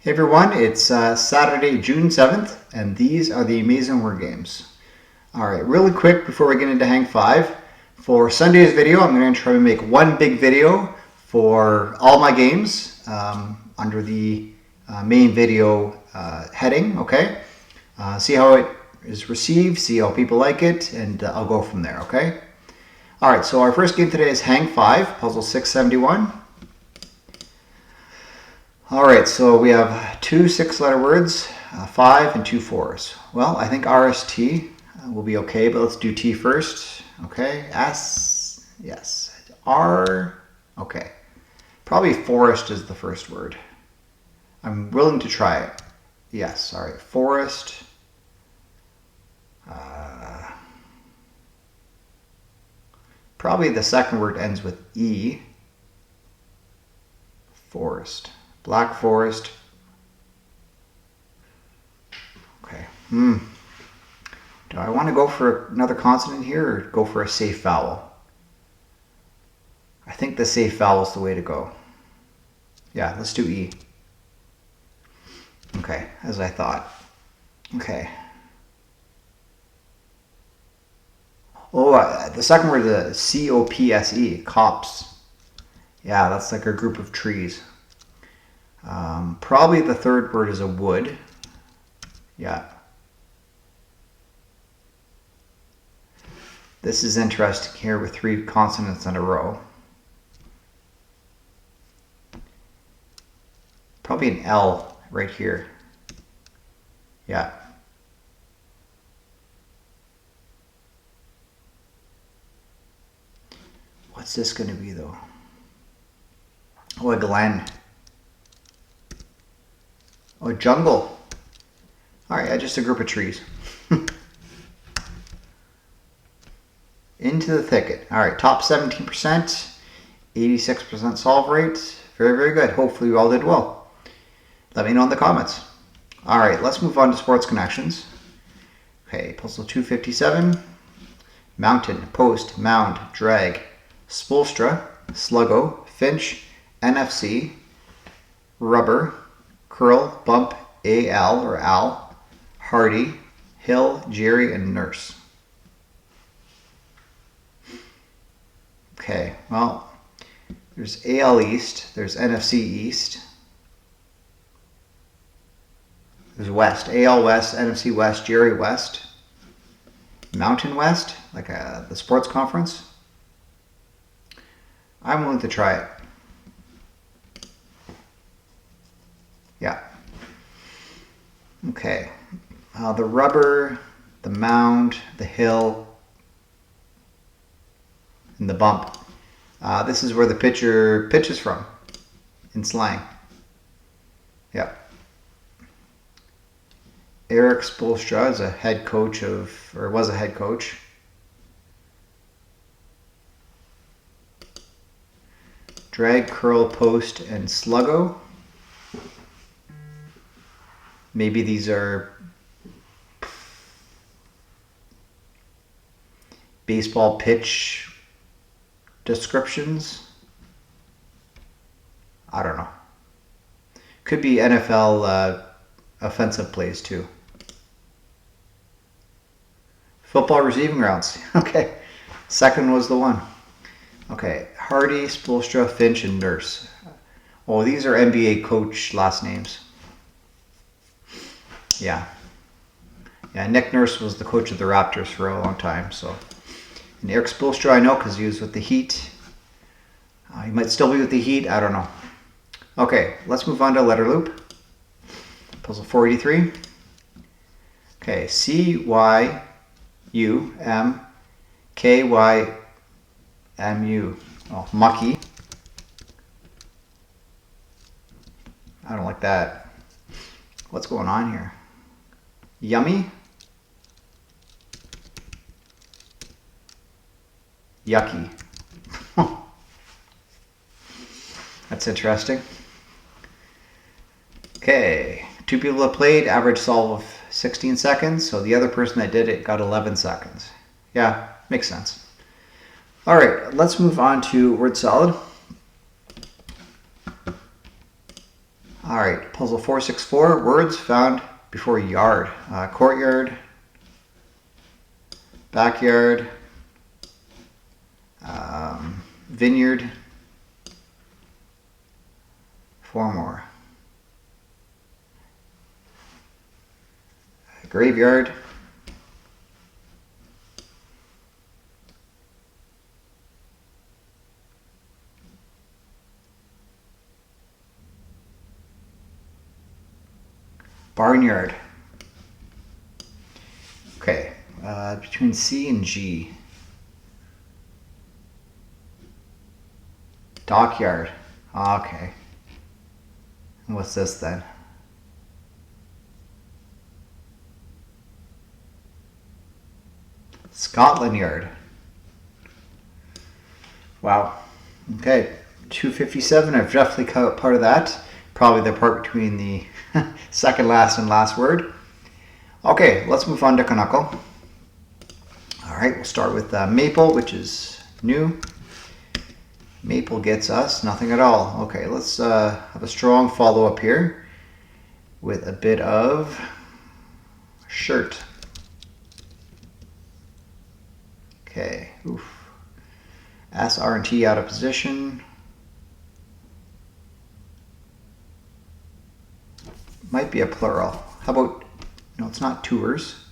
Hey everyone, it's Saturday, June 7th, and these are the Amazing Word Games. Alright, really quick before we get into Hang 5, for Sunday's video I'm going to try to make one big video for all my games under the main video heading, okay? See how it is received, see how people like it, and I'll go from there, okay? Alright, so our first game today is Hang 5, Puzzle 671. Alright, so we have two 6-letter words, 5 and two 4s. Well, I think RST will be okay, but let's do T first. Okay, S, yes. R, okay. Probably forest is the first word. I'm willing to try it. Yes, alright, forest. Probably the second word ends with E. Forest. Black forest. Okay. Do I want to go for another consonant here or go for a safe vowel? I think the safe vowel is the way to go. Yeah, let's do E. Okay, as I thought. Okay. Oh, the second word is C-O-P-S-E, copse. Yeah, that's like a group of trees. Probably the third word is a wood. Yeah. This is interesting here with 3 consonants in a row. Probably an L right here. Yeah. What's this going to be though? Oh, a glen. Oh, jungle. Alright, just a group of trees. Into the thicket. Alright, top 17%, 86% solve rate. Very, very good. Hopefully you all did well. Let me know in the comments. Alright, let's move on to sports connections. Okay, puzzle 257. Mountain, post, mound, drag, spolstra, sluggo, finch, NFC, rubber, curl, bump, AL or Al, Hardy, Hill, Jerry, and Nurse. Okay, well, there's AL East, there's NFC East, there's West, AL West, NFC West, Jerry West, Mountain West, like the sports conference. I'm willing to try it. Yeah. Okay. The rubber, the mound, the hill, and the bump. This is where the pitcher pitches from in slang. Yeah. Eric Spoelstra is a head coach of, or was a head coach. Drag, curl, post, and sluggo. Maybe these are baseball pitch descriptions. I don't know. Could be NFL offensive plays too. Football receiving grounds. Okay. Second was the one. Okay. Hardy, Spoelstra, Finch, and Nurse. Oh, these are NBA coach last names. Yeah. Yeah, Nick Nurse was the coach of the Raptors for a long time. So, and Eric Spoelstra I know because he was with the Heat. He might still be with the Heat. I don't know. Okay, let's move on to letter loop. Puzzle 483. Okay, CYUMKYMU. Oh, mucky. I don't like that. What's going on here? Yummy? Yucky. That's interesting. Okay, 2 people have played, average solve of 16 seconds, so the other person that did it got 11 seconds. Yeah, makes sense. Alright, let's move on to word salad. Alright, puzzle puzzle 464, words found before yard. Courtyard, backyard, vineyard, 4 more. Graveyard, barnyard. Okay, between C and G. Dockyard. Okay. And what's this then? Scotland Yard. Wow. Okay. 257. I've definitely cut part of that. Probably the part between the second last and last word. Okay, let's move on to Canuckle. All right, we'll start with maple, which is new. Maple gets us nothing at all. Okay, let's have a strong follow-up here with a bit of shirt. Okay, oof. S, R, and T out of position. Might be a plural. How about, no, it's not tours.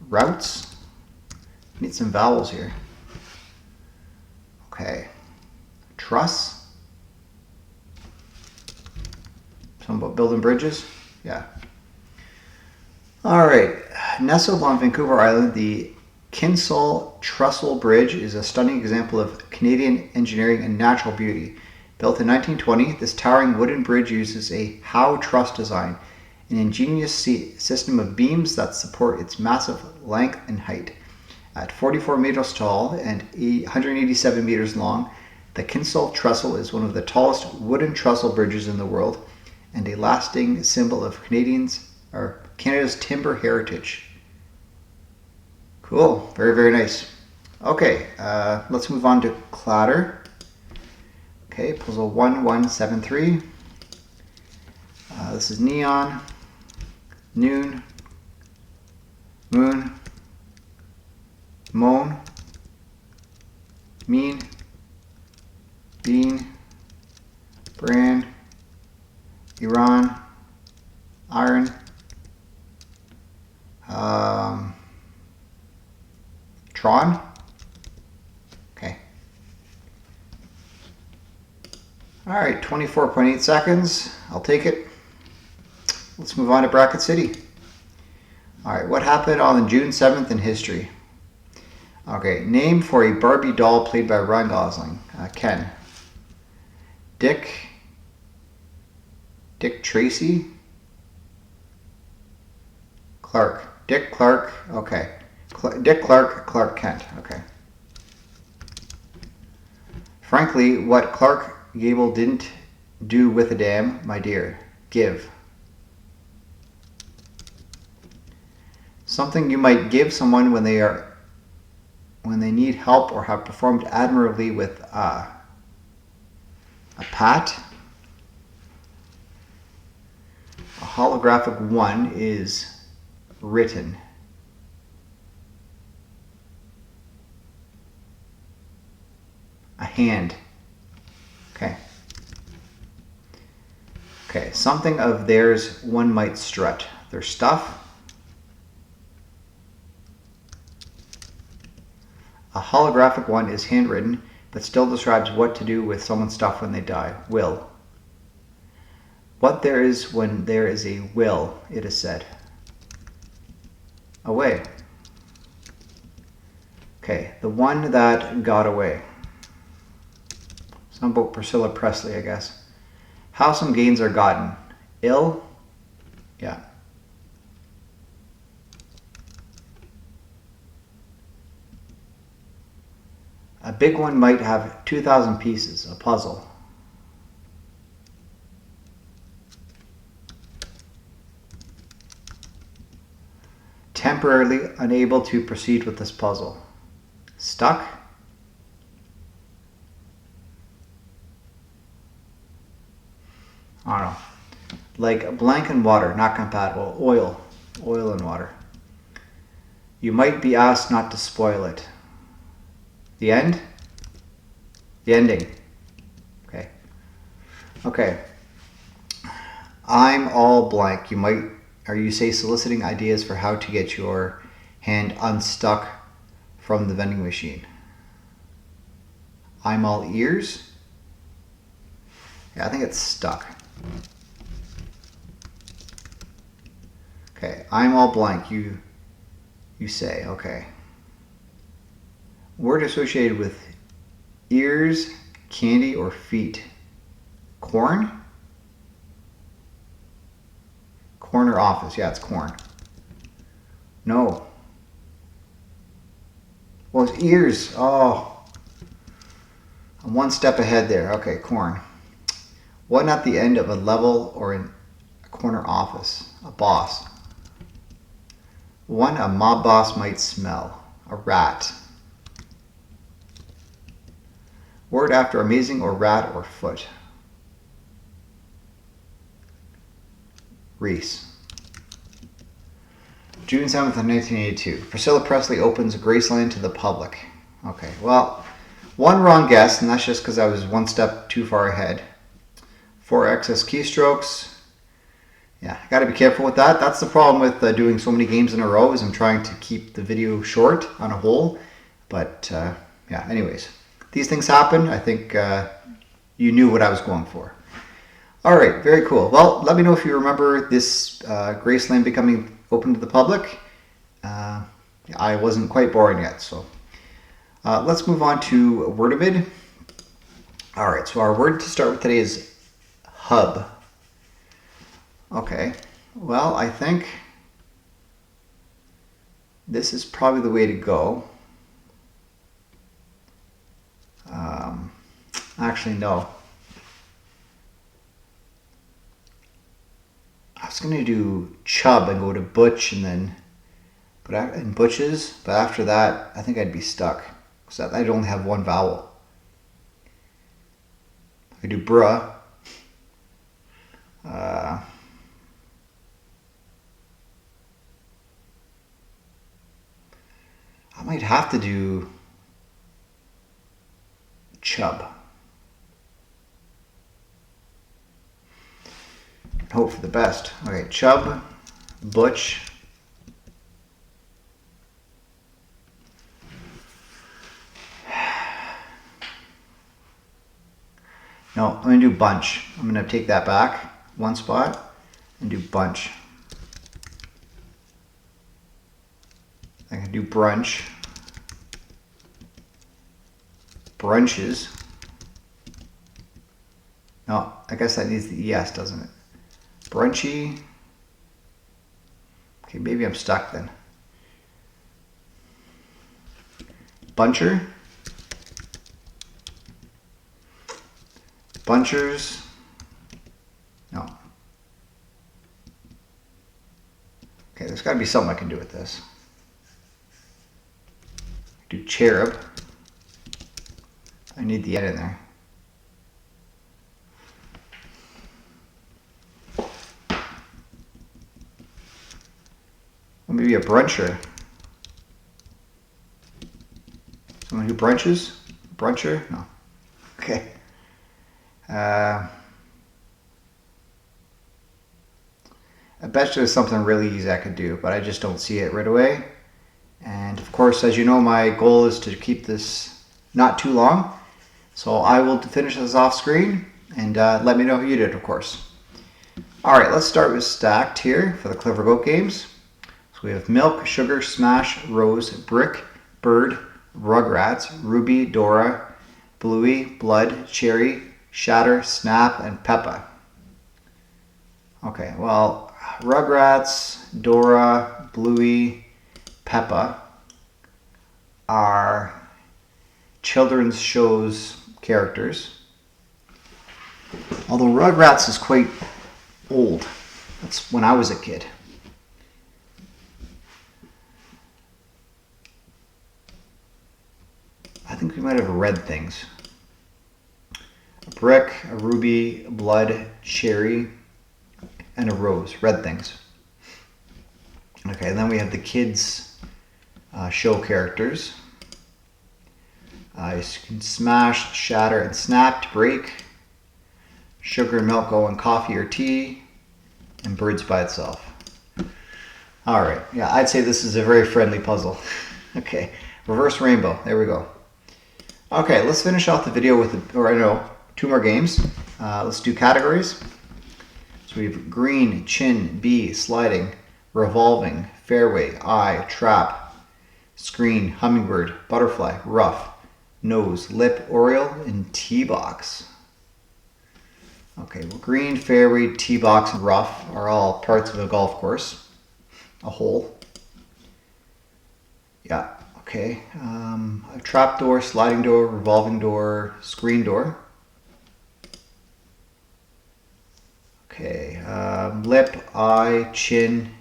Routes. Need some vowels here. Okay. Truss. Something about building bridges. Yeah. All right. Nestled on Vancouver Island, the Kinsale Trestle Bridge is a stunning example of Canadian engineering and natural beauty. Built in 1920, this towering wooden bridge uses a Howe truss design, an ingenious system of beams that support its massive length and height. At 44 meters tall and 187 meters long, the Kinsale Trestle is one of the tallest wooden trestle bridges in the world and a lasting symbol of Canada's timber heritage. Cool. Very, very nice. Okay, let's move on to Cladder. Okay, puzzle 1173. This is neon, noon, moon, moan, mean, bean, brand, Iran, iron, Tron. Okay. All right, 24.8 seconds. I'll take it. Let's move on to Bracket City. All right, what happened on June 7th in history? Okay, name for a Barbie doll played by Ryan Gosling. Ken. Dick Tracy. Clark. Dick Clark. Okay. Dick Clark. Clark Kent. Okay. Frankly, what Clark Gable didn't do with a dam, my dear. Give. Something you might give someone when they need help or have performed admirably with a pat. A holographic one is written. A hand. Okay. Okay, something of theirs one might strut. Their stuff. A holographic one is handwritten, but still describes what to do with someone's stuff when they die. Will. What there is when there is a will, it is said. Away. Okay, the one that got away. Something about Priscilla Presley, I guess. How some gains are gotten. Ill? Yeah. A big one might have 2,000 pieces, a puzzle. Temporarily unable to proceed with this puzzle. Stuck? I don't know. like blank and water, not compatible. Oil and water. You might be asked not to spoil it. The end? The ending. Okay. Okay. I'm all blank. You say soliciting ideas for how to get your hand unstuck from the vending machine. I'm all ears. Yeah, I think it's stuck. Okay, I'm all blank. You say, okay. Word associated with ears, candy, or feet. Corn? Corner office. Yeah, it's corn. No. Well, it's ears. Oh. I'm one step ahead there. Okay, corn. One at the end of a level or in a corner office. A boss. One a mob boss might smell. A rat. Word after amazing or rat or foot. Reese. June 7th of 1982. Priscilla Presley opens Graceland to the public. Okay, well, one wrong guess, and that's just because I was one step too far ahead. 4 excess keystrokes. Yeah, I got to be careful with that. That's the problem with doing so many games in a row, is I'm trying to keep the video short on a whole. But yeah, anyways, these things happen. I think you knew what I was going for. All right, very cool. Well, let me know if you remember this Graceland becoming open to the public. I wasn't quite born yet, so let's move on to Wordamid. All right, so our word to start with today is hub. Okay, well, I think this is probably the way to go. Actually, no. I was going to do chub and go to butch and then and butches, but after that, I think I'd be stuck because I'd only have one vowel. I do bruh. I might have to do chub. Hope for the best. Okay, chub, butch. No, I'm going to do bunch. I'm going to take that back one spot and do bunch. I can do brunch. Brunches. No, I guess that needs the ES, doesn't it? Brunchy. Okay, maybe I'm stuck then. Buncher. Bunchers. No. Okay, there's got to be something I can do with this. Do cherub. I need the N in there. Or maybe a bruncher. Someone who brunches? Bruncher? No. Okay. I bet there's something really easy I could do, but I just don't see it right away. And of course, as you know, my goal is to keep this not too long. So I will finish this off screen and let me know who you did, of course. All right, let's start with stacked here for the Clever Goat games. So we have Milk, Sugar, Smash, Rose, Brick, Bird, Rugrats, Ruby, Dora, Bluey, Blood, Cherry, Shatter, Snap, and Peppa. Okay, well, Rugrats, Dora, Bluey, Peppa are children's shows characters. Although Rugrats is quite old. That's when I was a kid. I think we might have read things. A brick, a ruby, blood, cherry, and a rose, red things. Okay, and then we have the kids show characters. You can smash, shatter, and snap to break. Sugar and milk go in coffee or tea. And birds by itself. All right, yeah, I'd say this is a very friendly puzzle. Okay, reverse rainbow, there we go. Okay, let's finish off the video with, two more games. Let's do categories. So we have green, chin, bee, sliding, revolving, fairway, eye, trap, screen, hummingbird, butterfly, rough, nose, lip, oriole, and tee box. Okay, well, green, fairway, tee box, and rough are all parts of a golf course, a hole. Yeah, okay. A trap door, sliding door, revolving door, screen door. Okay, lip, eye, chin,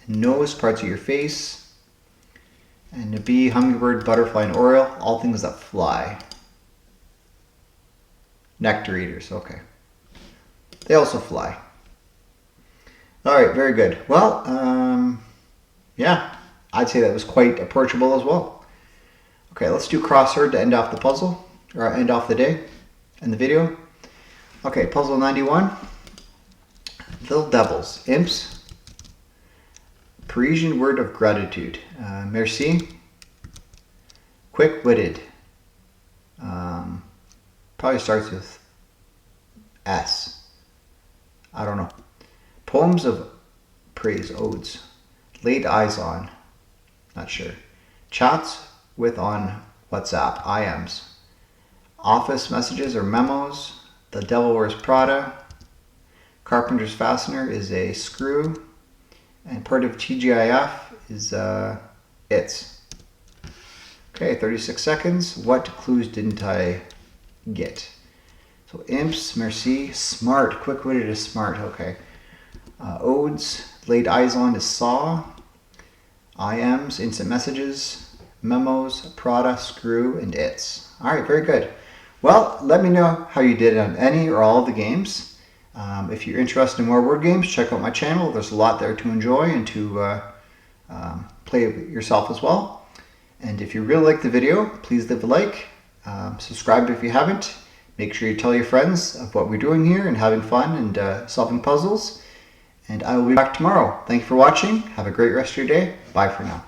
and nose, parts of your face. And a bee, hummingbird, butterfly, and oriole, all things that fly. Nectar eaters, okay. They also fly. All right, very good. Well, yeah, I'd say that was quite approachable as well. Okay, let's do CrossHerd to end off the puzzle, or end off the day and the video. Okay, puzzle 91. Little devils, imps, Parisian word of gratitude, merci, quick-witted, probably starts with S. I don't know. Poems of praise, odes. Laid eyes on, not sure. Chats with on WhatsApp, IMs. Office messages or memos. The Devil Wears Prada. Carpenter's fastener is a screw. And part of TGIF is its. Okay, 36 seconds. What clues didn't I get? So imps, merci, smart, quick-witted is smart, okay. Odes, laid eyes on is saw. IMs, instant messages. Memos, Prada, screw, and its. All right, very good. Well, let me know how you did on any or all of the games. If you're interested in more word games, check out my channel. There's a lot there to enjoy and to play yourself as well. And if you really like the video, please leave a like. Subscribe if you haven't. Make sure you tell your friends of what we're doing here and having fun and solving puzzles. And I will be back tomorrow. Thank you for watching. Have a great rest of your day. Bye for now.